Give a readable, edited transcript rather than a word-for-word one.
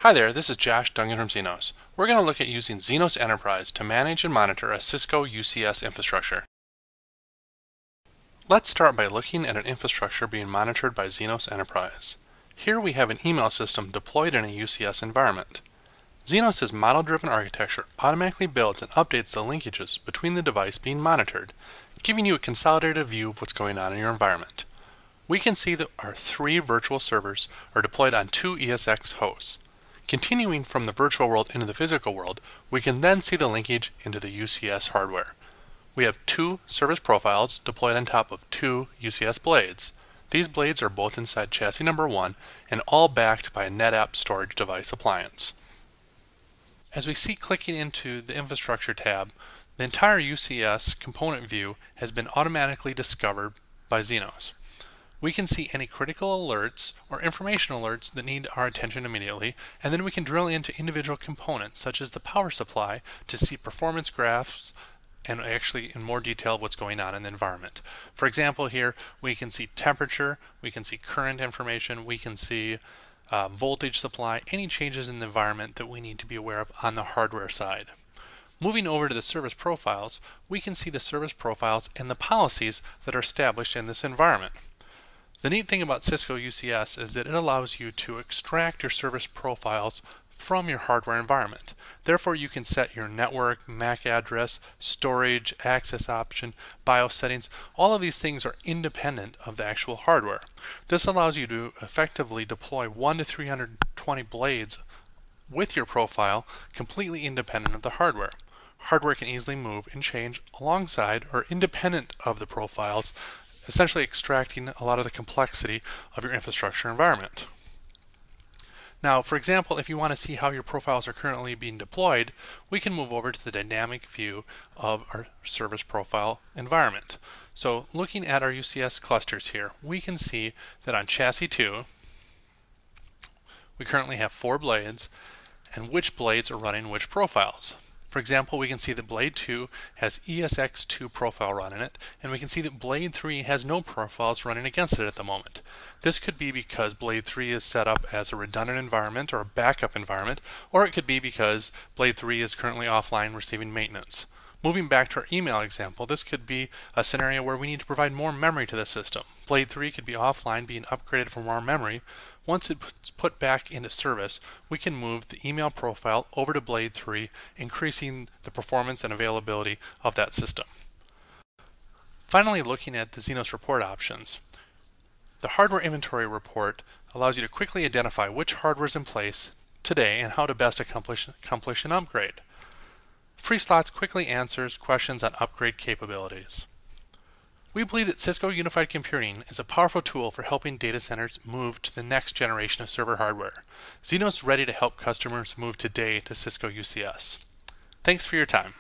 Hi there, this is Josh Duncan from Zenoss. We're going to look at using Zenoss Enterprise to manage and monitor a Cisco UCS infrastructure. Let's start by looking at an infrastructure being monitored by Zenoss Enterprise. Here we have an email system deployed in a UCS environment. Zenoss's model-driven architecture automatically builds and updates the linkages between the device being monitored, giving you a consolidated view of what's going on in your environment. We can see that our 3 virtual servers are deployed on 2 ESX hosts. Continuing from the virtual world into the physical world, we can then see the linkage into the UCS hardware. We have 2 service profiles deployed on top of 2 UCS blades. These blades are both inside chassis number 1 and all backed by a NetApp storage device appliance. As we see clicking into the Infrastructure tab, the entire UCS component view has been automatically discovered by Zenoss. We can see any critical alerts or information alerts that need our attention immediately, and then we can drill into individual components such as the power supply to see performance graphs and actually in more detail what's going on in the environment. For example, here we can see temperature, we can see current information, we can see voltage supply, any changes in the environment that we need to be aware of on the hardware side. Moving over to the service profiles, we can see the service profiles and the policies that are established in this environment. The neat thing about Cisco UCS is that it allows you to extract your service profiles from your hardware environment. Therefore, you can set your network, MAC address, storage, access option, BIOS settings. All of these things are independent of the actual hardware. This allows you to effectively deploy 1 to 320 blades with your profile completely independent of the hardware. Hardware can easily move and change alongside or independent of the profiles, essentially extracting a lot of the complexity of your infrastructure environment. Now, for example, if you want to see how your profiles are currently being deployed, we can move over to the dynamic view of our service profile environment. So looking at our UCS clusters here, we can see that on chassis 2, we currently have 4 blades and which blades are running which profiles. For example, we can see that blade 2 has ESX2 profile run in it, and we can see that blade 3 has no profiles running against it at the moment. This could be because blade 3 is set up as a redundant environment or a backup environment, or it could be because blade 3 is currently offline receiving maintenance. Moving back to our email example, this could be a scenario where we need to provide more memory to the system. Blade 3 could be offline being upgraded for more memory. Once it's put back into service, we can move the email profile over to blade 3, increasing the performance and availability of that system. Finally, looking at the Zenoss report options. The hardware inventory report allows you to quickly identify which hardware is in place today and how to best accomplish an upgrade. Free Slots quickly answers questions on upgrade capabilities. We believe that Cisco Unified Computing is a powerful tool for helping data centers move to the next generation of server hardware. Zenoss is ready to help customers move today to Cisco UCS. Thanks for your time.